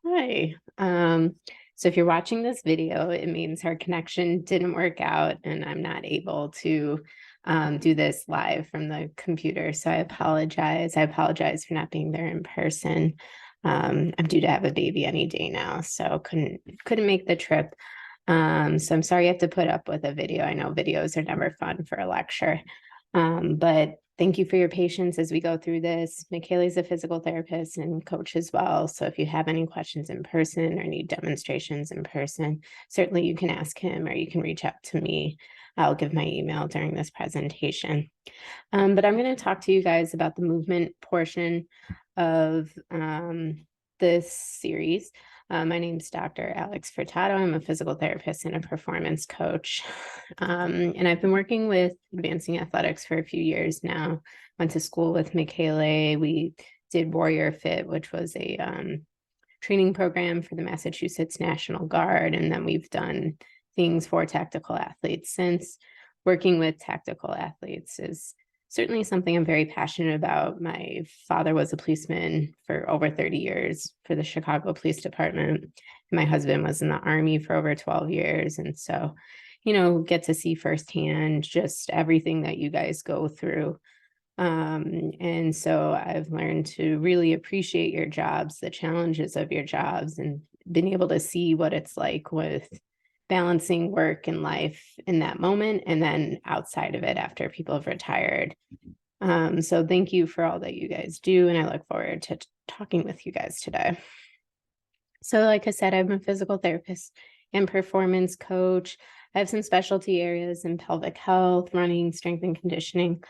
Hi. So if you're watching this video, it means our connection didn't work out and I'm not able to do this live from the computer. So I apologize. I apologize for not being there in person. I'm due to have a baby any day now, so couldn't make the trip. So I'm sorry you have to put up with a video. I know videos are never fun for a lecture. But thank you for your patience as we go through this. Michele's a physical therapist and coach as well. So if you have any questions in person or need demonstrations in person, certainly you can ask him or you can reach out to me. I'll give my email during this presentation. But I'm going to talk to you guys about the movement portion of this series. My name's Dr. Alex Furtado. I'm a physical therapist and a performance coach. And I've been working with advancing athletics for a few years now. Went to school with Michele. We did Warrior Fit, which was a training program for the Massachusetts National Guard. And then we've done things for tactical athletes since. Working with tactical athletes is certainly something I'm very passionate about. My father was a policeman for over 30 years for the Chicago Police Department. My husband was in the Army for over 12 years. And so, get to see firsthand just everything that you guys go through. And so I've learned to really appreciate your jobs, the challenges of your jobs, and been able to see what it's like with balancing work and life in that moment and then outside of it after people have retired. So thank you for all that you guys do, and I look forward to talking with you guys today. So like I said, I'm a physical therapist and performance coach. I have some specialty areas in pelvic health, running, strength and conditioning.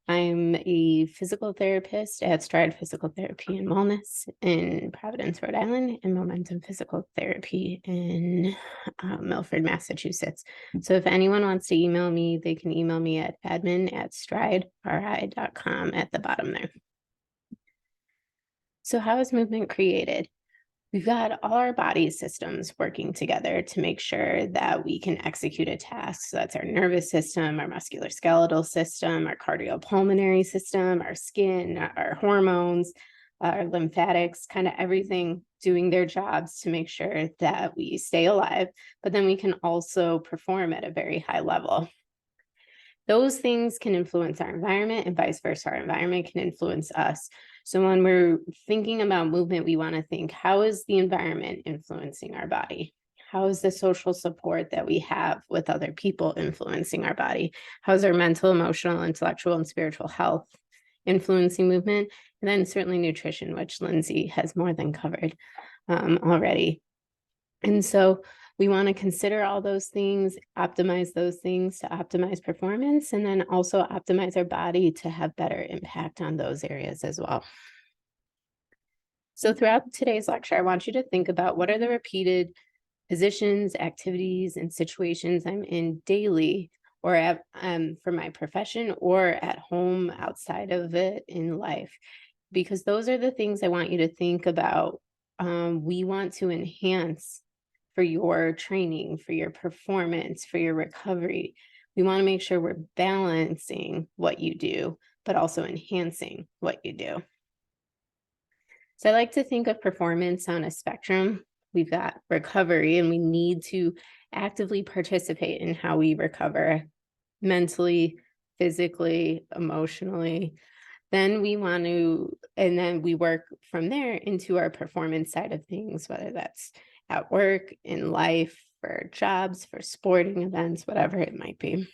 I'm a physical therapist at Stride Physical Therapy and Wellness in Providence, Rhode Island, and Momentum Physical Therapy in Milford, Massachusetts. So if anyone wants to email me, they can email me at admin@strideri.com at the bottom there. So how is movement created? We've got all our body systems working together to make sure that we can execute a task. So that's our nervous system, our musculoskeletal system, our cardiopulmonary system, our skin, our hormones, our lymphatics, kind of everything doing their jobs to make sure that we stay alive, but then we can also perform at a very high level. Those things can influence our environment and vice versa. Our environment can influence us. So when we're thinking about movement, we want to think, how is the environment influencing our body? How is the social support that we have with other people influencing our body? How's our mental, emotional, intellectual, and spiritual health influencing movement? And then certainly nutrition, which Lindsay has more than covered already. And so we want to consider all those things, optimize those things to optimize performance, and then also optimize our body to have better impact on those areas as well. So throughout today's lecture, I want you to think about what are the repeated positions, activities, and situations I'm in daily or at, for my profession or at home outside of it in life, because those are the things I want you to think about. We want to enhance for your training, for your performance, for your recovery. We want to make sure we're balancing what you do, but also enhancing what you do. So I like to think of performance on a spectrum. We've got recovery, and we need to actively participate in how we recover mentally, physically, emotionally. Then we want to, and then we work from there into our performance side of things, whether that's at work, in life, for jobs, for sporting events, whatever it might be.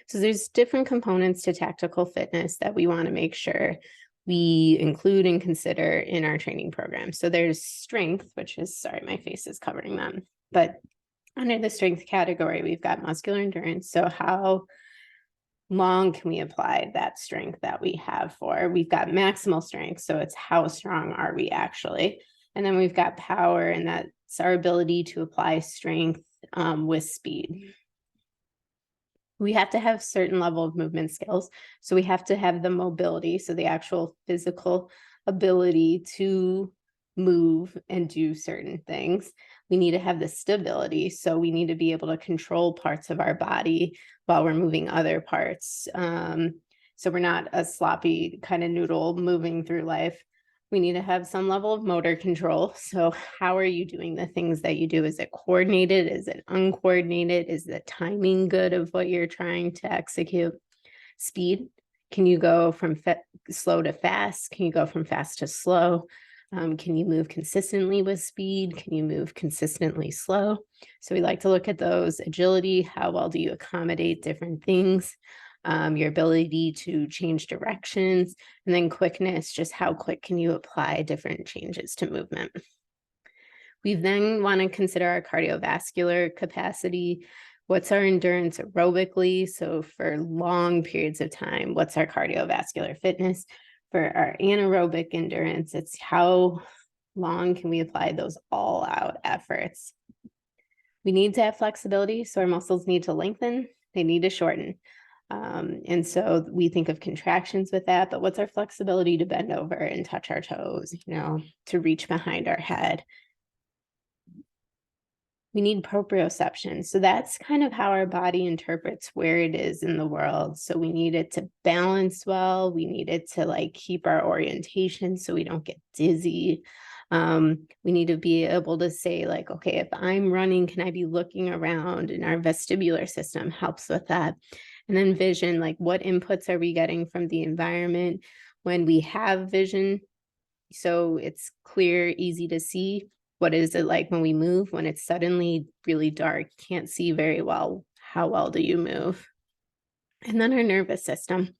So there's different components to tactical fitness that we want to make sure we include and consider in our training program. So there's strength, which is, sorry, my face is covering them, but under the strength category, we've got muscular endurance. So how long can we apply that strength that we have for? We've got maximal strength. So it's how strong are we actually? And then we've got power, and that's our ability to apply strength with speed. We have to have certain level of movement skills. So we have to have the mobility, so the actual physical ability to move and do certain things. We need to have the stability. So we need to be able to control parts of our body while we're moving other parts. So we're not a sloppy kind of noodle moving through life. We need to have some level of motor control. So how are you doing the things that you do? Is it coordinated? Is it uncoordinated? Is the timing good of what you're trying to execute? Speed. Can you go from slow to fast? Can you go from fast to slow? Can you move consistently with speed? Can you move consistently slow? So we like to look at those. Agility, how well do you accommodate different things? Your ability to change directions, and then quickness, just how quick can you apply different changes to movement. We then want to consider our cardiovascular capacity. What's our endurance aerobically? So for long periods of time, what's our cardiovascular fitness? For our anaerobic endurance, it's how long can we apply those all out efforts. We need to have flexibility, so our muscles need to lengthen, they need to shorten. And so we think of contractions with that, but what's our flexibility to bend over and touch our toes, to reach behind our head? We need proprioception. So that's kind of how our body interprets where it is in the world. So we need it to balance well. We need it to keep our orientation so we don't get dizzy. We need to be able to say okay, if I'm running, can I be looking around? And our vestibular system helps with that. And then vision, what inputs are we getting from the environment when we have vision? So it's clear, easy to see. What is it like when we move? When it's suddenly really dark, can't see very well, how well do you move? And then our nervous system.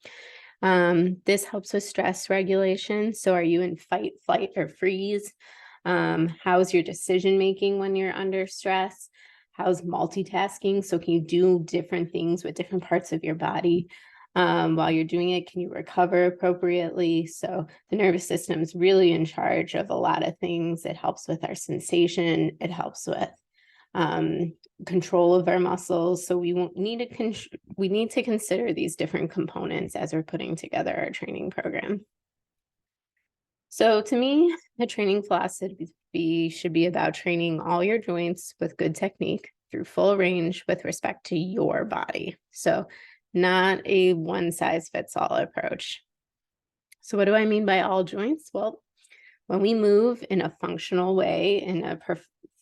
This helps with stress regulation. So are you in fight, flight, or freeze? How's your decision making when you're under stress? How's multitasking? So can you do different things with different parts of your body? While you're doing it, can you recover appropriately? So the nervous system is really in charge of a lot of things. It helps with our sensation. It helps with control of our muscles. So we need to consider these different components as we're putting together our training program. So to me, the training philosophy should be about training all your joints with good technique through full range with respect to your body. So not a one-size-fits-all approach. So what do I mean by all joints? Well, when we move in a functional way,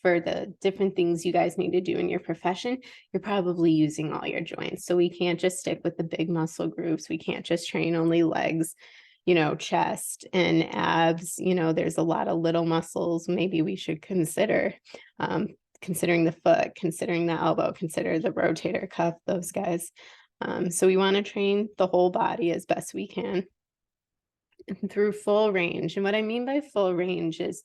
for the different things you guys need to do in your profession, you're probably using all your joints. So we can't just stick with the big muscle groups. We can't just train only legs, chest and abs. There's a lot of little muscles maybe we should consider. Considering the foot, considering the elbow, consider the rotator cuff, those guys. So we want to train the whole body as best we can through full range. And what I mean by full range is,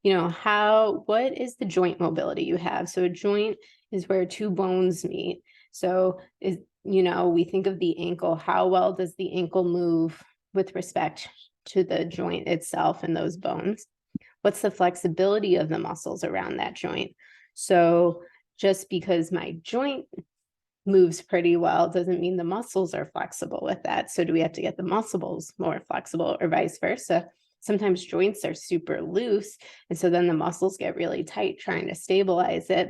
what is the joint mobility you have? So a joint is where two bones meet. So we think of the ankle. How well does the ankle move with respect to the joint itself and those bones? What's the flexibility of the muscles around that joint? So just because my joint moves pretty well doesn't mean the muscles are flexible with that. So do we have to get the muscles more flexible or vice versa? Sometimes joints are super loose, and so then the muscles get really tight trying to stabilize it.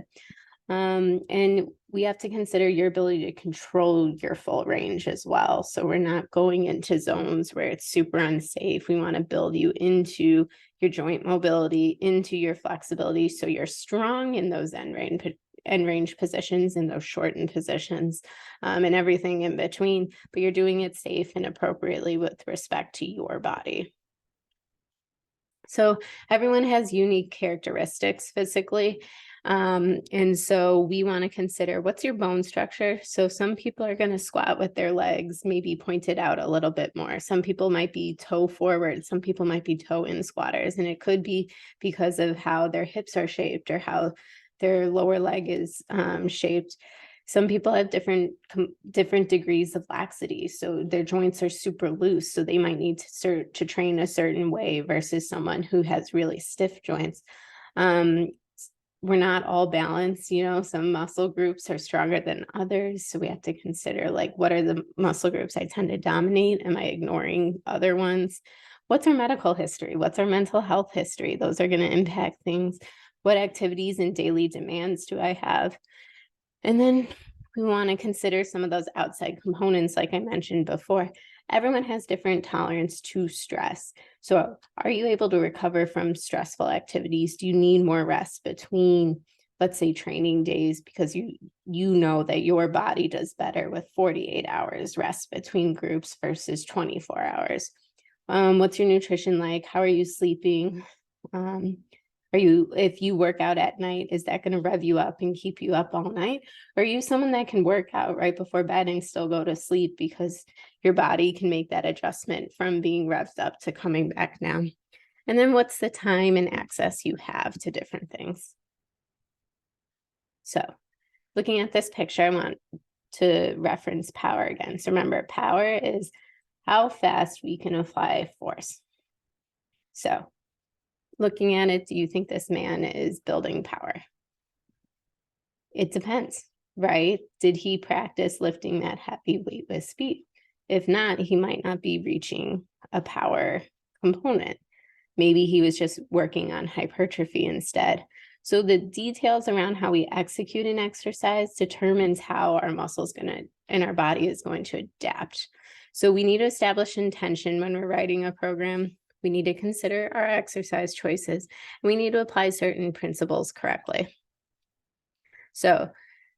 And we have to consider your ability to control your full range as well. So we're not going into zones where it's super unsafe. We want to build you into your joint mobility, into your flexibility, so you're strong in those end range positions, in those shortened positions, and everything in between, but you're doing it safe and appropriately with respect to your body. So everyone has unique characteristics physically. And so we want to consider, what's your bone structure? So some people are going to squat with their legs maybe pointed out a little bit more. Some people might be toe forward. Some people might be toe in squatters. And it could be because of how their hips are shaped or how their lower leg is shaped. Some people have different degrees of laxity. So their joints are super loose. So they might need to train a certain way versus someone who has really stiff joints. We're not all balanced, some muscle groups are stronger than others. So we have to consider what are the muscle groups I tend to dominate? Am I ignoring other ones? What's our medical history? What's our mental health history? Those are going to impact things. What activities and daily demands do I have? And then we want to consider some of those outside components, like I mentioned before. everyone has different tolerance to stress. So are you able to recover from stressful activities? Do you need more rest between, let's say, training days, because you know that your body does better with 48 hours rest between groups versus 24 hours? What's your nutrition like? How are you sleeping? If you work out at night, is that going to rev you up and keep you up all night? Or are you someone that can work out right before bed and still go to sleep because your body can make that adjustment from being revved up to coming back down? And then what's the time and access you have to different things? So looking at this picture, I want to reference power again. So remember, power is how fast we can apply force. So looking at it, do you think this man is building power? It depends, right? Did he practice lifting that heavy weight with speed? If not, he might not be reaching a power component. Maybe he was just working on hypertrophy instead. So the details around how we execute an exercise determines how our muscles and our body is going to adapt. So we need to establish intention when we're writing a program. We need to consider our exercise choices. And we need to apply certain principles correctly. So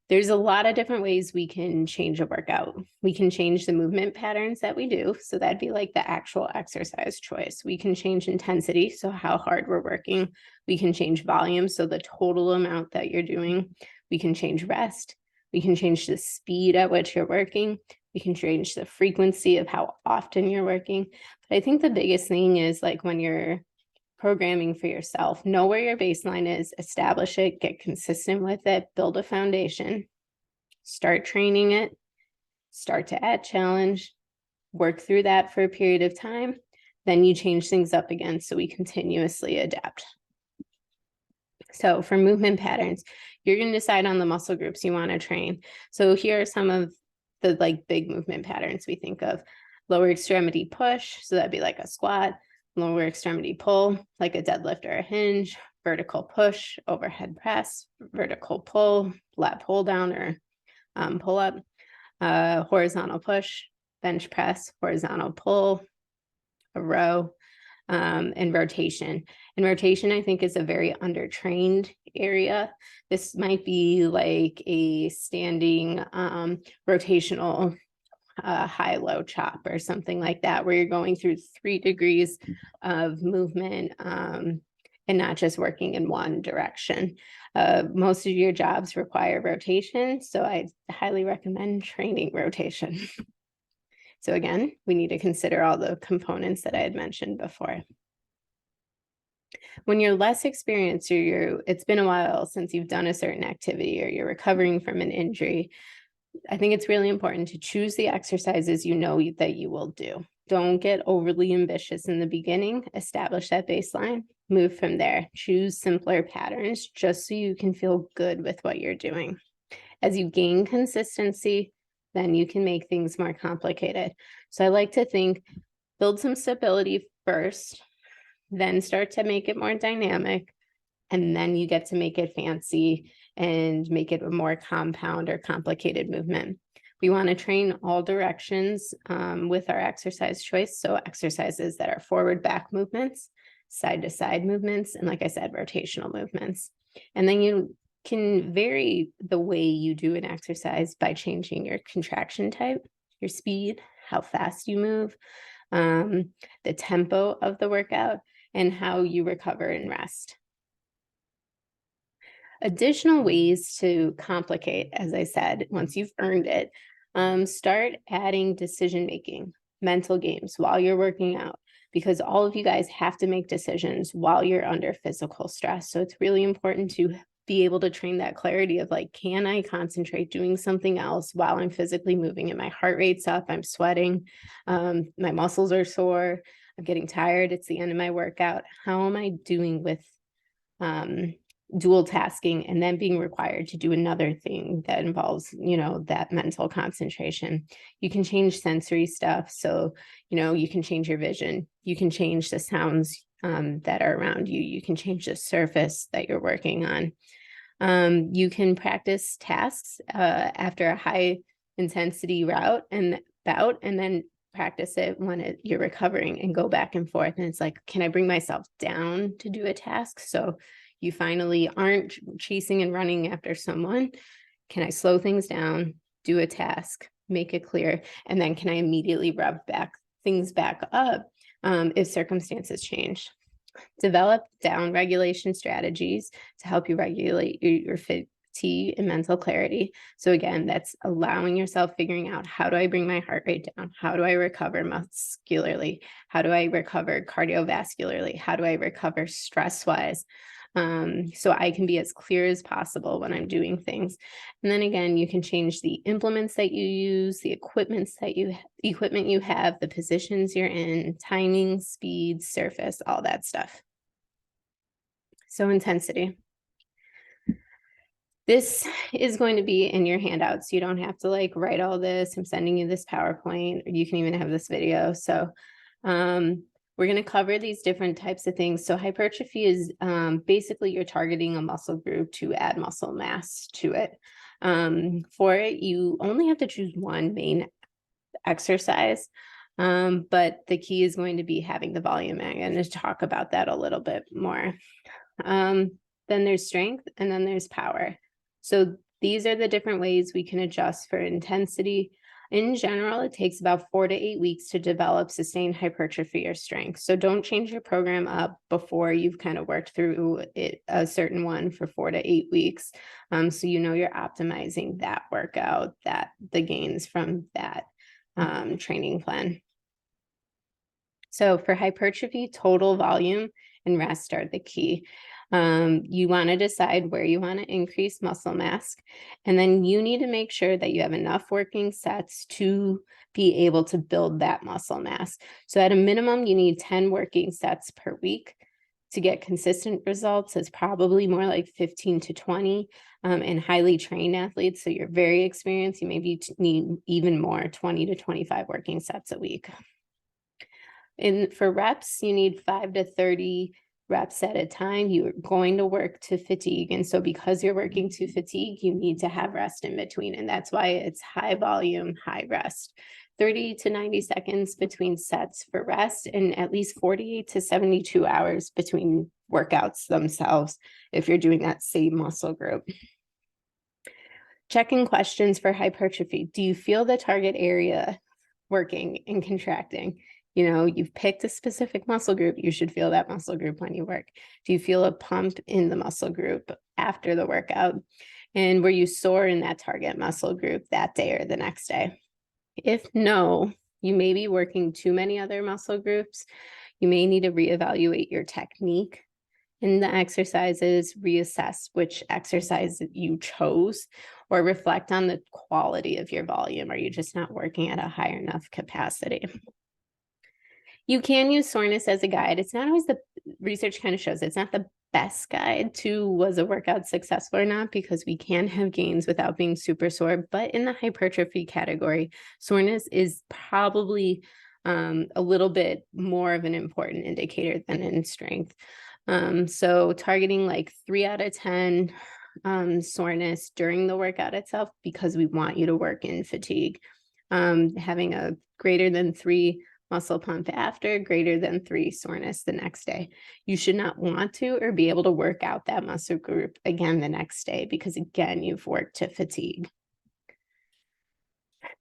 there's a lot of different ways we can change a workout. We can change the movement patterns that we do. So that'd be like the actual exercise choice. We can change intensity, so how hard we're working. We can change volume, so the total amount that you're doing. We can change rest. We can change the speed at which you're working. We can change the frequency of how often you're working. But I think the biggest thing is, like, when you're programming for yourself, know where your baseline is, establish it, get consistent with it, build a foundation, start training it, start to add challenge, work through that for a period of time, then you change things up again so we continuously adapt. So for movement patterns, you're going to decide on the muscle groups you want to train. So here are some of the big movement patterns we think of. Lower extremity push, so that'd be like a squat. Lower extremity pull, like a deadlift or a hinge. Vertical push, overhead press. Vertical pull, lat pull down or pull up. Horizontal push, bench press, horizontal pull, a row, and rotation. And rotation, I think, is a very undertrained area. This might be like a standing rotational high-low chop or something like that, where you're going through 3 degrees of movement and not just working in one direction. Most of your jobs require rotation, so I highly recommend training rotation. So again, we need to consider all the components that I had mentioned before. When you're less experienced, or it's been a while since you've done a certain activity, or you're recovering from an injury, I think it's really important to choose the exercises you know that you will do. Don't get overly ambitious in the beginning. Establish that baseline, move from there. Choose simpler patterns just so you can feel good with what you're doing. As you gain consistency, then you can make things more complicated. So I like to think, build some stability first, then start to make it more dynamic, and then you get to make it fancy and make it a more compound or complicated movement. We want to train all directions with our exercise choice. So exercises that are forward, back movements, side to side movements, and like I said, rotational movements. And then you can vary the way you do an exercise by changing your contraction type, your speed, how fast you move, the tempo of the workout, and how you recover and rest. Additional ways to complicate, as I said, once you've earned it, start adding decision-making, mental games while you're working out, because all of you guys have to make decisions while you're under physical stress. So it's really important to be able to train that clarity of, like, can I concentrate doing something else while I'm physically moving and my heart rate's up, I'm sweating, my muscles are sore, I'm getting tired, it's the end of my workout. How am I doing with dual tasking and then being required to do another thing that involves, that mental concentration? You can change sensory stuff. So, you can change your vision. You can change the sounds that are around you. You can change the surface that you're working on. You can practice tasks after a high intensity bout, and then practice it when you're recovering and go back and forth. And it's like, can I bring myself down to do a task? So you finally aren't chasing and running after someone. Can I slow things down, do a task, make it clear, and then can I immediately rev things back up if circumstances change? Develop down regulation strategies to help you regulate your fatigue and mental clarity. So again, that's allowing yourself figuring out, how do I bring my heart rate down? How do I recover muscularly? How do I recover cardiovascularly? How do I recover stress-wise? So I can be as clear as possible when I'm doing things. And then again, you can change the implements that you use, the equipment you have, the positions you're in, timing, speed, surface, all that stuff. So intensity. This is going to be in your handouts. You don't have to like write all this. I'm sending you this PowerPoint, or you can even have this video. So we're going to cover these different types of things. So hypertrophy is basically you're targeting a muscle group to add muscle mass to it. For it, you only have to choose one main exercise, but the key is going to be having the volume. I'm going to talk about that a little bit more. Then there's strength, and then there's power. So these are the different ways we can adjust for intensity. In general, it takes about 4 to 8 weeks to develop sustained hypertrophy or strength. So don't change your program up before you've kind of worked through it, a certain one for 4 to 8 weeks. So you know you're optimizing that workout, that the gains from that training plan. So for hypertrophy, total volume and rest are the key. You want to decide where you want to increase muscle mass, and then you need to make sure that you have enough working sets to be able to build that muscle mass. So at a minimum, you need 10 working sets per week. To get consistent results, it's probably more like 15 to 20. And highly trained athletes, so you're very experienced, you maybe need even more, 20 to 25 working sets a week. And for reps, you need 5 to 30 reps at a time. You're going to work to fatigue. And so because you're working to fatigue, you need to have rest in between. And that's why it's high volume, high rest. 30 to 90 seconds between sets for rest, and at least 48 to 72 hours between workouts themselves if you're doing that same muscle group. Checking questions for hypertrophy. Do you feel the target area working and contracting? You know, you've picked a specific muscle group, you should feel that muscle group when you work. Do you feel a pump in the muscle group after the workout? And were you sore in that target muscle group that day or the next day? If no, you may be working too many other muscle groups. You may need to reevaluate your technique in the exercises, reassess which exercise you chose, or reflect on the quality of your volume. Are you just not working at a high enough capacity? You can use soreness as a guide. It's not always, the research kind of shows it's not the best guide to was a workout successful or not, because we can have gains without being super sore. But in the hypertrophy category, soreness is probably a little bit more of an important indicator than in strength. So targeting like 3 out of 10 soreness during the workout itself, because we want you to work in fatigue. Having a greater than 3 muscle pump after, greater than 3 soreness the next day. You should not want to or be able to work out that muscle group again the next day, because again, you've worked to fatigue.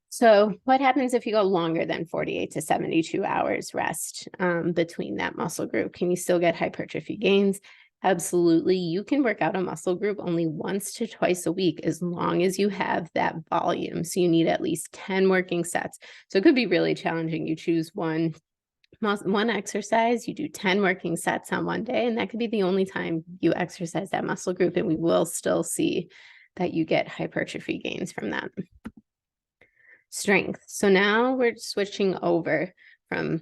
So what happens if you go longer than 48 to 72 hours rest between that muscle group? Can you still get hypertrophy gains? Absolutely. You can work out a muscle group only once to twice a week, as long as you have that volume. So you need at least 10 working sets. So it could be really challenging. You choose one exercise, you do 10 working sets on one day, and that could be the only time you exercise that muscle group, and we will still see that you get hypertrophy gains from that. Strength. So now we're switching over from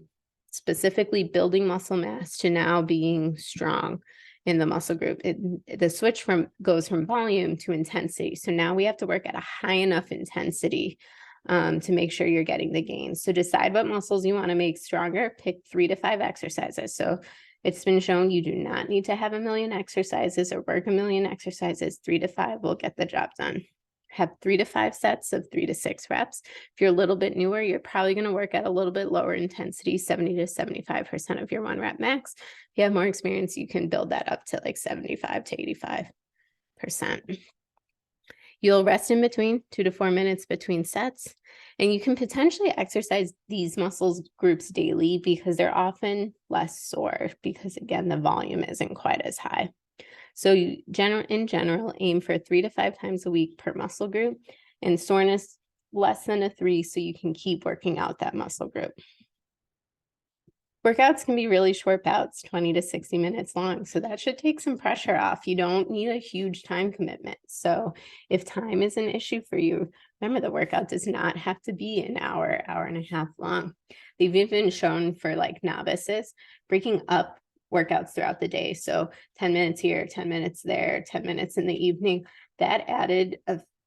specifically building muscle mass to now being strong in the muscle group. The switch goes from volume to intensity. So now we have to work at a high enough intensity to make sure you're getting the gains. So decide what muscles you want to make stronger. Pick 3 to 5 exercises. So it's been shown you do not need to have 1 million exercises or work 1 million exercises. 3 to 5 will get the job done. have 3 to 5 sets of 3 to 6 reps. If you're a little bit newer, you're probably going to work at a little bit lower intensity, 70 to 75% of your 1 rep max. If you have more experience, you can build that up to like 75 to 85%. You'll rest in between 2 to 4 minutes between sets, and you can potentially exercise these muscles groups daily because they're often less sore because, again, the volume isn't quite as high. So you in general, aim for 3 to 5 times a week per muscle group, and soreness less than a 3 so you can keep working out that muscle group. Workouts can be really short bouts, 20 to 60 minutes long, so that should take some pressure off. You don't need a huge time commitment. So if time is an issue for you, remember the workout does not have to be an hour, hour and a half long. They've even shown for like novices, breaking up workouts throughout the day. So 10 minutes here, 10 minutes there, 10 minutes in the evening, that added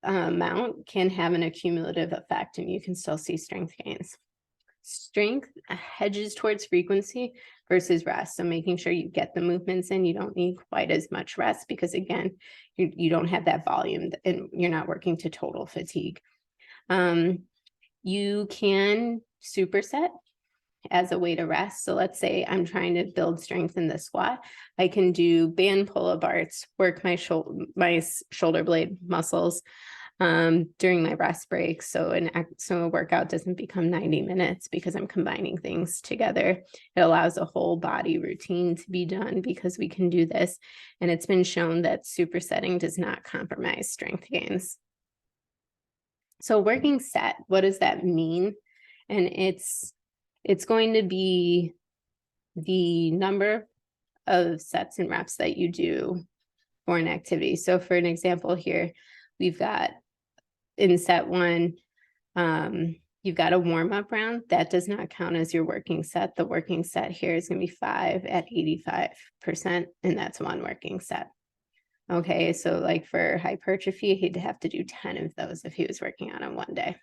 amount can have an accumulative effect and you can still see strength gains. Strength hedges towards frequency versus rest. So making sure you get the movements in, you don't need quite as much rest because again, you don't have that volume and you're not working to total fatigue. You can superset as a way to rest. So let's say I'm trying to build strength in the squat. I can do band pull-up arts, work my shoulder blade muscles during my rest break. So a workout doesn't become 90 minutes because I'm combining things together. It allows a whole body routine to be done because we can do this. And it's been shown that supersetting does not compromise strength gains. So working set, what does that mean? And it's going to be the number of sets and reps that you do for an activity. So for an example here, we've got in set 1, you've got a warm-up round. That does not count as your working set. The working set here is going to be 5 at 85%, and that's 1 working set. Okay, so like for hypertrophy, he'd have to do 10 of those if he was working on it one day.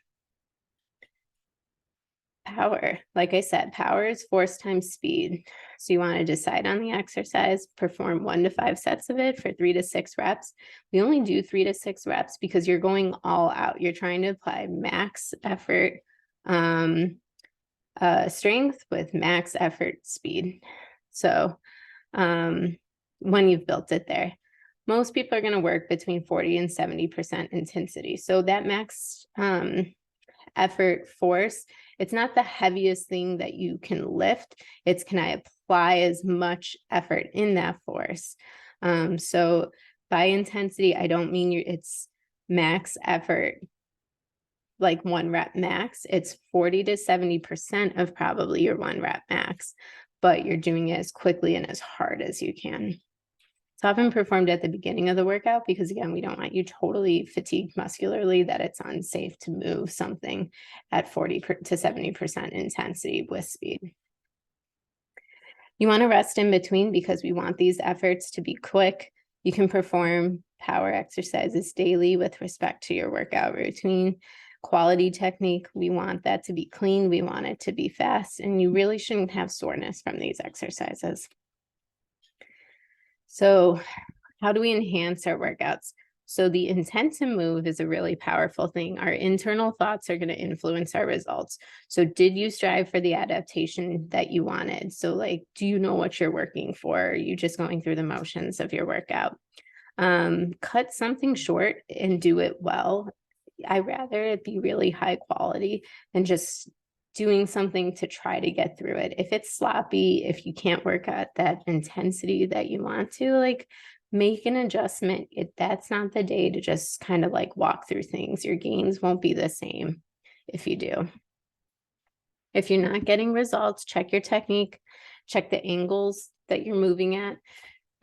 Power, like I said, power is force times speed. So you want to decide on the exercise, perform 1 to 5 sets of it for 3 to 6 reps. We only do 3 to 6 reps because you're going all out. You're trying to apply max effort strength with max effort speed. So when you've built it there, most people are going to work between 40 and 70% intensity. So that max effort force, it's not the heaviest thing that you can lift. It's can I apply as much effort in that force? So by intensity, I don't mean it's max effort, like 1 rep max. It's 40 to 70% of probably your 1 rep max, but you're doing it as quickly and as hard as you can. It's often performed at the beginning of the workout because, again, we don't want you totally fatigued muscularly that it's unsafe to move something at 40 to 70% intensity with speed. You want to rest in between because we want these efforts to be quick. You can perform power exercises daily with respect to your workout routine. Quality technique, we want that to be clean. We want it to be fast, and you really shouldn't have soreness from these exercises. So how do we enhance our workouts? So the intent to move is a really powerful thing. Our internal thoughts are going to influence our results. So did you strive for the adaptation that you wanted? So like, do you know what you're working for? Are you just going through the motions of your workout? Cut something short and do it well. I'd rather it be really high quality than just doing something to try to get through it. If it's sloppy, if you can't work at that intensity that you want to, like, make an adjustment. That's not the day to just kind of like walk through things. Your gains won't be the same if you do. If you're not getting results, check your technique, check the angles that you're moving at,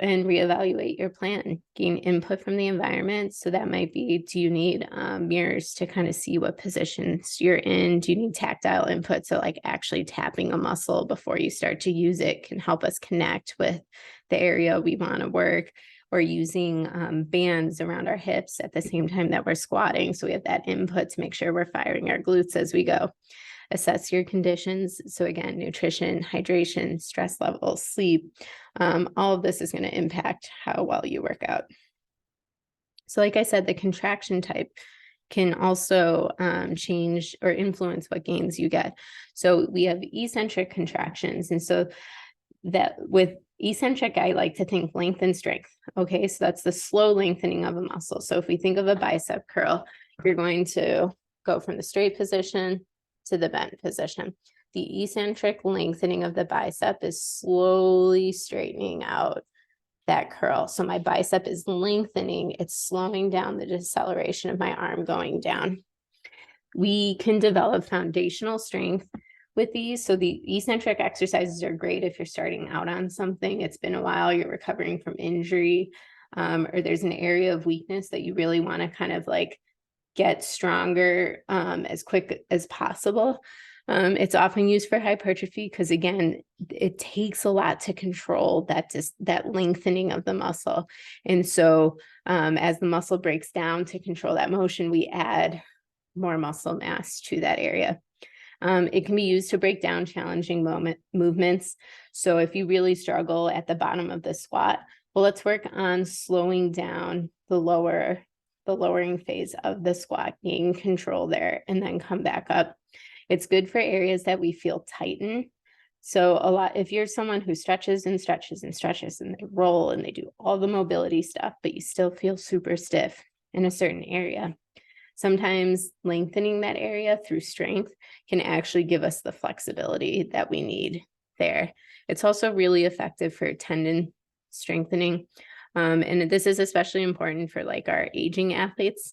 and reevaluate your plan. Gain input from the environment. So that might be, do you need mirrors to kind of see what positions you're in? Do you need tactile input? So like actually tapping a muscle before you start to use it can help us connect with the area we want to work, or using bands around our hips at the same time that we're squatting. So we have that input to make sure we're firing our glutes as we go. Assess your conditions. So again, nutrition, hydration, stress levels, sleep, all of this is going to impact how well you work out. So like I said, the contraction type, can also change or influence what gains you get. So we have eccentric contractions. And so that with eccentric, I like to think length and strength. Okay, so that's the slow lengthening of a muscle. So if we think of a bicep curl, you're going to go from the straight position to the bent position. The eccentric lengthening of the bicep is slowly straightening out that curl. So my bicep is lengthening, it's slowing down the deceleration of my arm going down. We can develop foundational strength with these. So the eccentric exercises are great if you're starting out on something, it's been a while, you're recovering from injury, or there's an area of weakness that you really want to kind of like get stronger as quick as possible. It's often used for hypertrophy because, again, it takes a lot to control that lengthening of the muscle. And so as the muscle breaks down to control that motion, we add more muscle mass to that area. It can be used to break down challenging movements. So if you really struggle at the bottom of the squat, well, let's work on slowing down the lowering phase of the squat, gain control there, and then come back up. It's good for areas that we feel tighten. So if you're someone who stretches and stretches and stretches and they roll and they do all the mobility stuff, but you still feel super stiff in a certain area, sometimes lengthening that area through strength can actually give us the flexibility that we need there. It's also really effective for tendon strengthening. And this is especially important for like our aging athletes.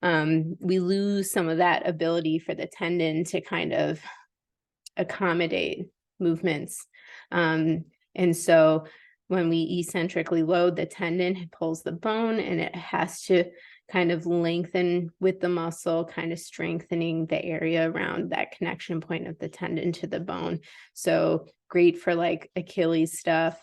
We lose some of that ability for the tendon to kind of accommodate movements. And so when we eccentrically load the tendon, it pulls the bone and it has to kind of lengthen with the muscle, kind of strengthening the area around that connection point of the tendon to the bone. So great for like Achilles stuff.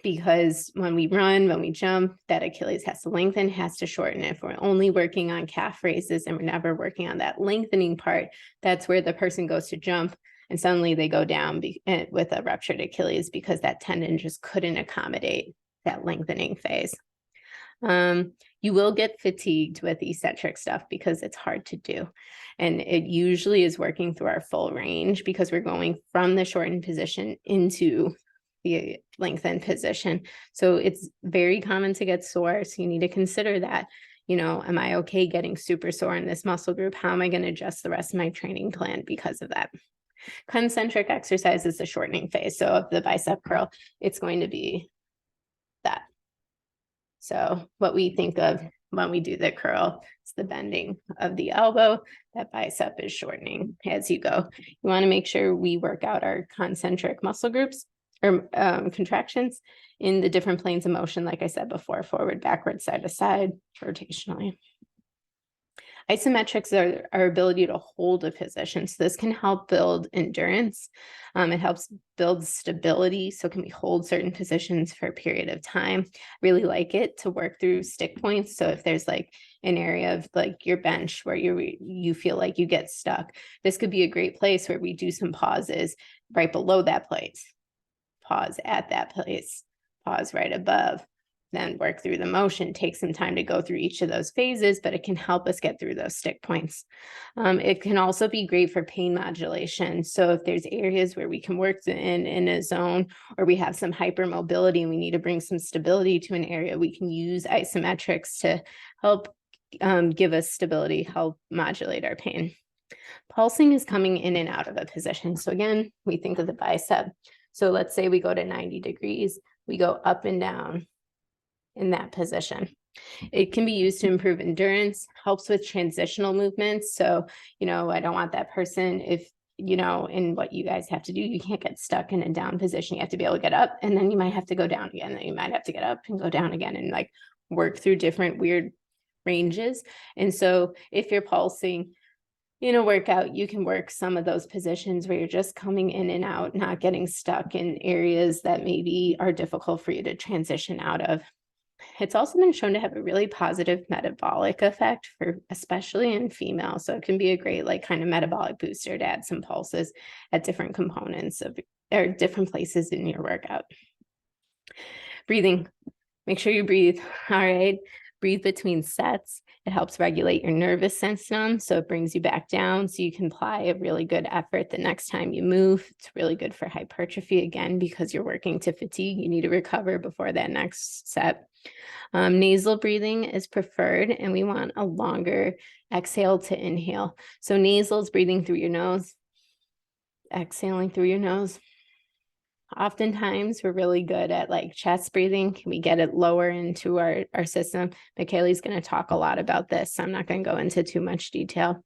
Because when we run, when we jump, that Achilles has to lengthen, has to shorten. If we're only working on calf raises and we're never working on that lengthening part, that's where the person goes to jump and suddenly they go down with a ruptured Achilles because that tendon just couldn't accommodate that lengthening phase. You will get fatigued with eccentric stuff because it's hard to do. And it usually is working through our full range because we're going from the shortened position into the lengthened position. So it's very common to get sore. So you need to consider that, am I okay getting super sore in this muscle group? How am I going to adjust the rest of my training plan because of that? Concentric exercise is the shortening phase. So of the bicep curl, it's going to be that. So what we think of when we do the curl is the bending of the elbow. That bicep is shortening as you go. You want to make sure we work out our concentric muscle groups or contractions in the different planes of motion, like I said before, forward, backward, side to side, rotationally. Isometrics are our ability to hold a position. So this can help build endurance. It helps build stability. So can we hold certain positions for a period of time? Really like it to work through stick points. So if there's like an area of like your bench where you feel like you get stuck, this could be a great place where we do some pauses right below that place. Pause at that place, pause right above, then work through the motion, take some time to go through each of those phases, but it can help us get through those stick points. It can also be great for pain modulation. So if there's areas where we can work in a zone or we have some hypermobility and we need to bring some stability to an area, we can use isometrics to help give us stability, help modulate our pain. Pulsing is coming in and out of a position. So again, we think of the bicep. So let's say we go to 90 degrees, we go up and down in that position. It can be used to improve endurance, helps with transitional movements. So, I don't want that person if, in what you guys have to do, you can't get stuck in a down position. You have to be able to get up and then you might have to go down again. Then you might have to get up and go down again and like work through different weird ranges. And so if you're pulsing, in a workout, you can work some of those positions where you're just coming in and out, not getting stuck in areas that maybe are difficult for you to transition out of. It's also been shown to have a really positive metabolic effect for especially in females. So it can be a great like kind of metabolic booster to add some pulses at different components of or different places in your workout. Breathing. Make sure you breathe. All right. Breathe between sets. It helps regulate your nervous system, so it brings you back down so you can apply a really good effort the next time you move. It's really good for hypertrophy, again, because you're working to fatigue. You need to recover before that next set. Nasal breathing is preferred, and we want a longer exhale to inhale. So nasal is breathing through your nose, exhaling through your nose. Oftentimes we're really good at like chest breathing. Can we get it lower into our system? Michaela's going to talk a lot about this, so I'm not going to go into too much detail.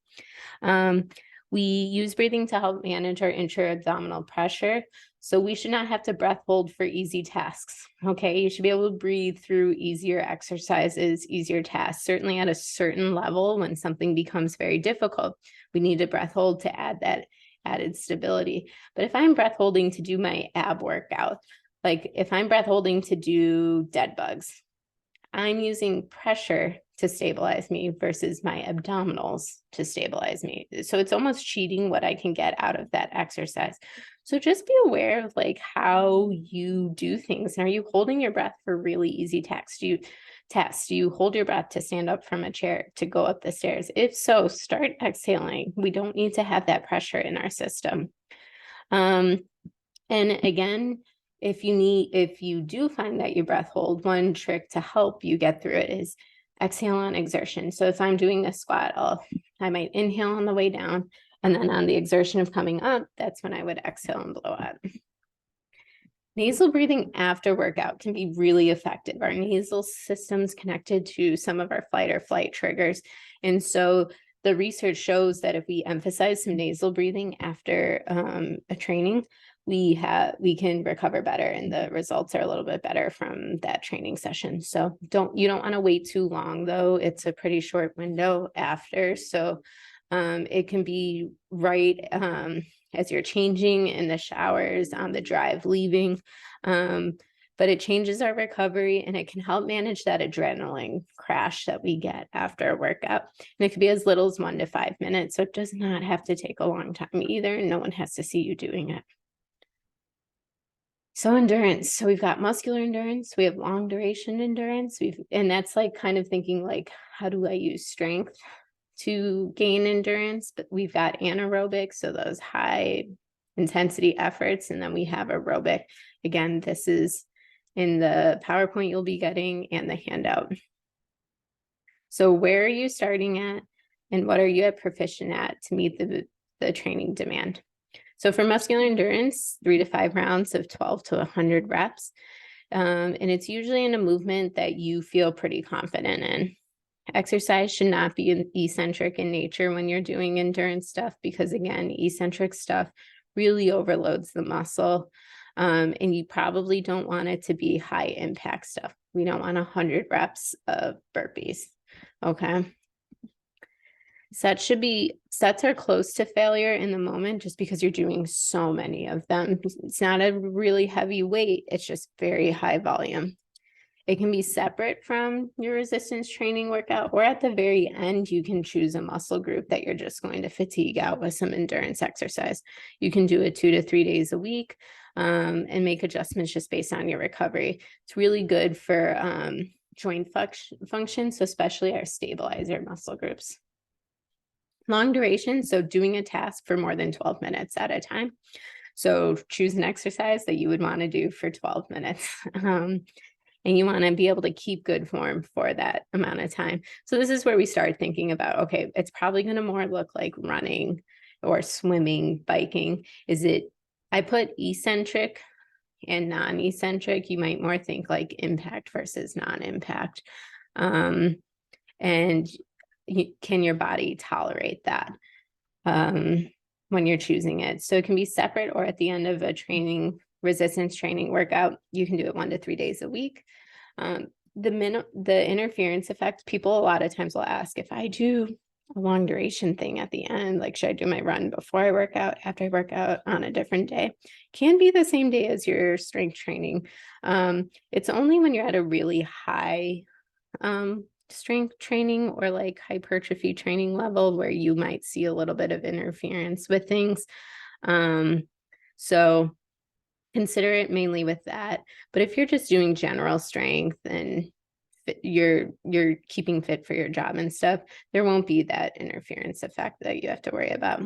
We use breathing to help manage our intra-abdominal pressure. So we should not have to breath hold for easy tasks. Okay, you should be able to breathe through easier exercises, easier tasks. Certainly at a certain level, when something becomes very difficult, we need a breath hold to add that added stability. But if I'm breath holding to do my ab workout, like if I'm breath holding to do dead bugs, I'm using pressure to stabilize me versus my abdominals to stabilize me. So it's almost cheating what I can get out of that exercise. So just be aware of like how you do things. Are you holding your breath for really easy tasks? Do you hold your breath to stand up from a chair, to go up the stairs? If so, start exhaling. We don't need to have that pressure in our system. And again, if you do find that you breath hold, one trick to help you get through it is exhale on exertion. So if I'm doing a squat, I might inhale on the way down, and then on the exertion of coming up, that's when I would exhale and blow out. Nasal breathing after workout can be really effective. Our nasal system's connected to some of our fight or flight triggers. And so the research shows that if we emphasize some nasal breathing after a training, we can recover better, and the results are a little bit better from that training session. So you don't want to wait too long, though. It's a pretty short window after. So it can be right as you're changing in the showers, on the drive leaving. But it changes our recovery, and it can help manage that adrenaline crash that we get after a workout. And it could be as little as 1 to 5 minutes. So it does not have to take a long time either. And no one has to see you doing it. So endurance. So we've got muscular endurance, we have long duration endurance. And that's like kind of thinking like, how do I use strength to gain endurance? But we've got anaerobic, so those high intensity efforts. And then we have aerobic. Again, this is in the PowerPoint you'll be getting and the handout. So where are you starting at, and what are you at proficient at to meet the training demand? So for muscular endurance, 3 to 5 rounds of 12 to 100 reps. And it's usually in a movement that you feel pretty confident in. Exercise should not be eccentric in nature when you're doing endurance stuff, because again, eccentric stuff really overloads the muscle. And you probably don't want it to be high impact stuff. We don't want 100 reps of burpees. Okay. Sets are close to failure in the moment just because you're doing so many of them. It's not a really heavy weight. It's just very high volume. It can be separate from your resistance training workout, or at the very end, you can choose a muscle group that you're just going to fatigue out with some endurance exercise. You can do it 2 to 3 days a week and make adjustments just based on your recovery. It's really good for joint function, so especially our stabilizer muscle groups. Long duration, so doing a task for more than 12 minutes at a time. So choose an exercise that you would want to do for 12 minutes. And you want to be able to keep good form for that amount of time. So this is where we start thinking about, okay, it's probably going to more look like running or swimming, biking. I put eccentric and non-eccentric. You might more think like impact versus non-impact. And can your body tolerate that when you're choosing it? So it can be separate, or at the end of a resistance training workout, you can do it 1 to 3 days a week. The interference effect, people a lot of times will ask, if I do a long duration thing at the end, like should I do my run before I work out, after I work out, on a different day? Can be the same day as your strength training. It's only when you're at a really high strength training or like hypertrophy training level where you might see a little bit of interference with things. So consider it mainly with that. But if you're just doing general strength and you're keeping fit for your job and stuff, there won't be that interference effect that you have to worry about.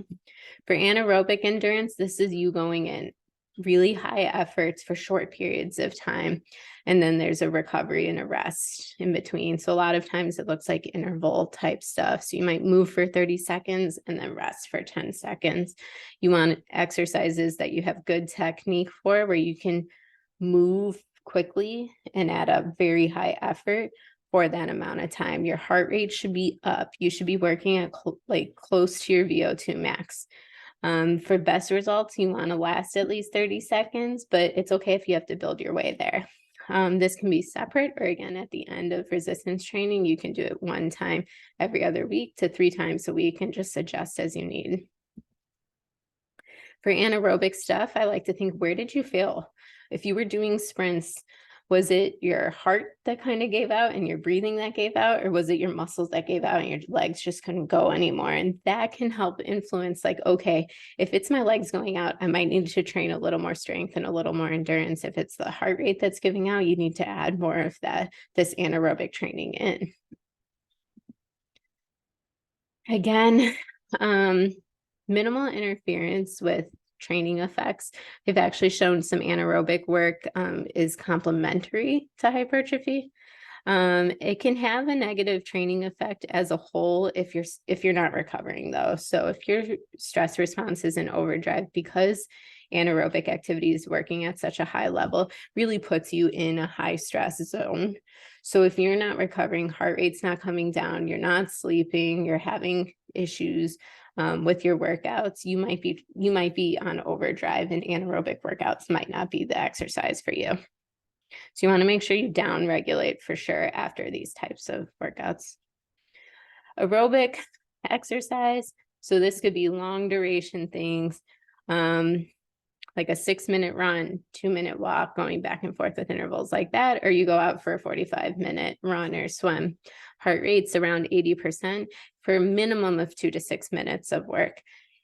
For anaerobic endurance, this is you going in really high efforts for short periods of time. And then there's a recovery and a rest in between. So a lot of times it looks like interval type stuff. So you might move for 30 seconds and then rest for 10 seconds. You want exercises that you have good technique for, where you can move quickly and at a very high effort for that amount of time. Your heart rate should be up. You should be working at close to your VO2 max. For best results, you want to last at least 30 seconds, but it's okay if you have to build your way there. This can be separate, or again, at the end of resistance training, you can do it one time every other week to 3 times a week and just adjust as you need. For anaerobic stuff, I like to think, where did you fail? If you were doing sprints, was it your heart that kind of gave out and your breathing that gave out, or was it your muscles that gave out and your legs just couldn't go anymore? And that can help influence, like, okay, if it's my legs going out, I might need to train a little more strength and a little more endurance. If it's the heart rate that's giving out, you need to add more of this anaerobic training in. Again, minimal interference with training effects. They've actually shown some anaerobic work is complementary to hypertrophy. It can have a negative training effect as a whole if you're not recovering, though. So if your stress response is in overdrive, because anaerobic activity is working at such a high level, really puts you in a high stress zone. So if you're not recovering, heart rate's not coming down, you're not sleeping, you're having issues with your workouts, you might be on overdrive, and anaerobic workouts might not be the exercise for you. So you want to make sure you down regulate for sure after these types of workouts. Aerobic exercise. So this could be long duration things, like a 6-minute run, 2-minute walk, going back and forth with intervals like that, or you go out for a 45-minute run or swim. Heart rate's around 80% for a minimum of 2 to 6 minutes of work.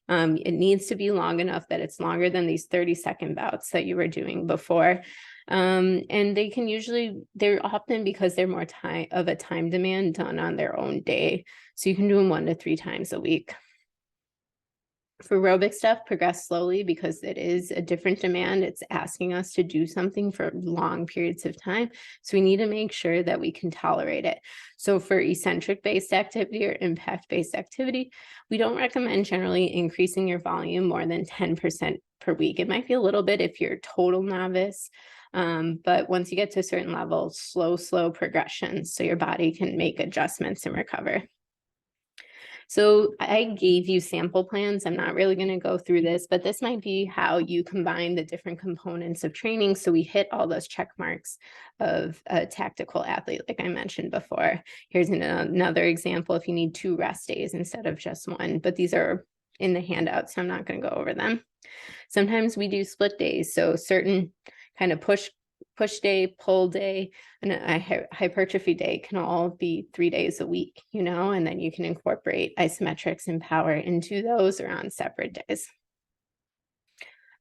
It needs to be long enough that it's longer than these 30-second bouts that you were doing before. And they're often, because they're more of a time demand, done on their own day. So you can do them 1 to 3 times a week. For aerobic stuff, progress slowly, because it is a different demand. It's asking us to do something for long periods of time. So we need to make sure that we can tolerate it. So for eccentric-based activity or impact-based activity, we don't recommend generally increasing your volume more than 10% per week. It might be a little bit if you're a total novice, but once you get to a certain level, slow progression so your body can make adjustments and recover. So I gave you sample plans. I'm not really going to go through this, but this might be how you combine the different components of training, so we hit all those check marks of a tactical athlete, like I mentioned before. Here's another example if you need 2 rest days instead of just 1, but these are in the handout, so I'm not going to go over them. Sometimes we do split days, so certain kind of push day, pull day, and a hypertrophy day can all be 3 days a week, and then you can incorporate isometrics and power into those or on separate days.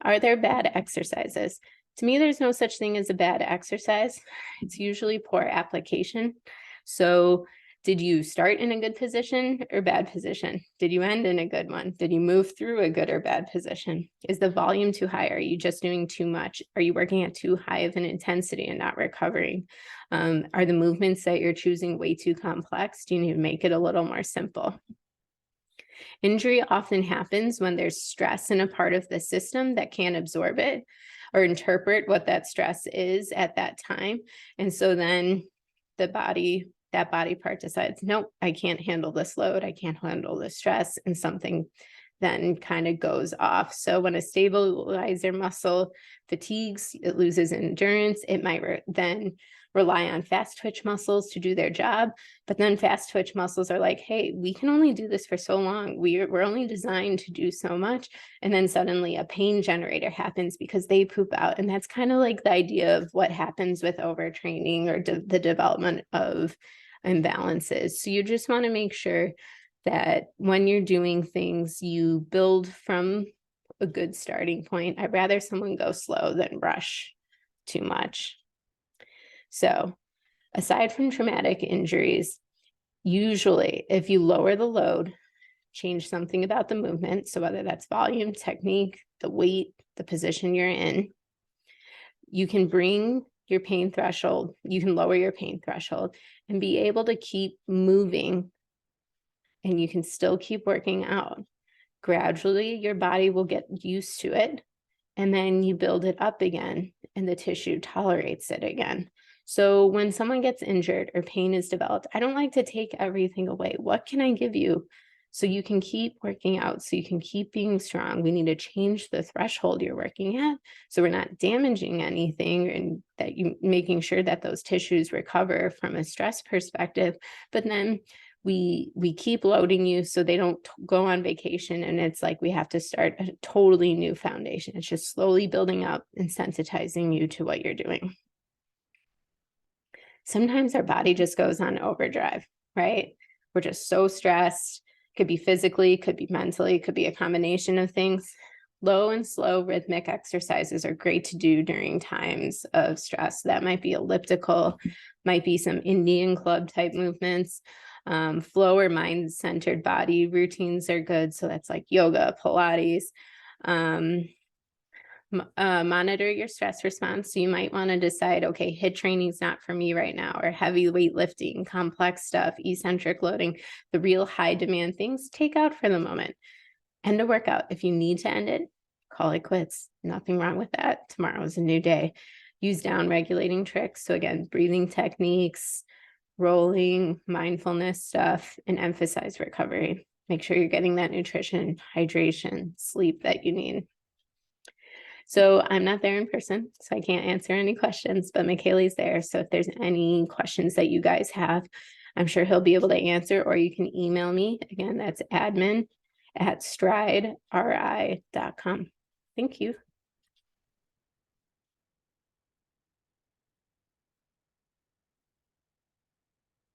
Are there bad exercises? To me, there's no such thing as a bad exercise. It's usually poor application. So did you start in a good position or bad position? Did you end in a good one? Did you move through a good or bad position? Is the volume too high? Are you just doing too much? Are you working at too high of an intensity and not recovering? Are the movements that you're choosing way too complex? Do you need to make it a little more simple? Injury often happens when there's stress in a part of the system that can't absorb it or interpret what that stress is at that time. And so then that body part decides, nope, I can't handle this load, I can't handle this stress, and something then kind of goes off. So when a stabilizer muscle fatigues, it loses endurance, it might then rely on fast twitch muscles to do their job, but then fast twitch muscles are like, hey, we can only do this for so long, we're only designed to do so much, and then suddenly a pain generator happens because they poop out. And that's kind of like the idea of what happens with overtraining or the development of imbalances. So you just want to make sure that when you're doing things, you build from a good starting point. I'd rather someone go slow than rush too much. So Aside from traumatic injuries, usually if you lower the load, change something about the movement, so whether that's volume, technique, the weight, the position you're in, you can bring your pain threshold, you can lower your pain threshold and be able to keep moving, and you can still keep working out. Gradually, your body will get used to it, and then you build it up again, and the tissue tolerates it again. So when someone gets injured or pain is developed, I don't like to take everything away. What can I give you so you can keep working out, so you can keep being strong? We need to change the threshold you're working at, so we're not damaging anything, and that you making sure that those tissues recover from a stress perspective. But then we keep loading you so they don't go on vacation, and it's like we have to start a totally new foundation. It's just slowly building up and sensitizing you to what you're doing. Sometimes our body just goes on overdrive, right? We're just so stressed. Could be physically, could be mentally, could be a combination of things. Low and slow rhythmic exercises are great to do during times of stress. That might be elliptical, might be some Indian club type movements. Flow or mind-centered body routines are good. So that's like yoga, Pilates. Monitor your stress response. So you might want to decide, okay, HIIT training is not for me right now, or heavy weightlifting, complex stuff, eccentric loading, the real high demand things, take out for the moment. End a workout. If you need to end it, call it quits. Nothing wrong with that. Tomorrow is a new day. Use down regulating tricks. So again, breathing techniques, rolling, mindfulness stuff, and emphasize recovery. Make sure you're getting that nutrition, hydration, sleep that you need. So I'm not there in person, so I can't answer any questions, but McKaylee's there. So if there's any questions that you guys have, I'm sure he'll be able to answer, or you can email me. Again, that's admin@strideri.com. Thank you.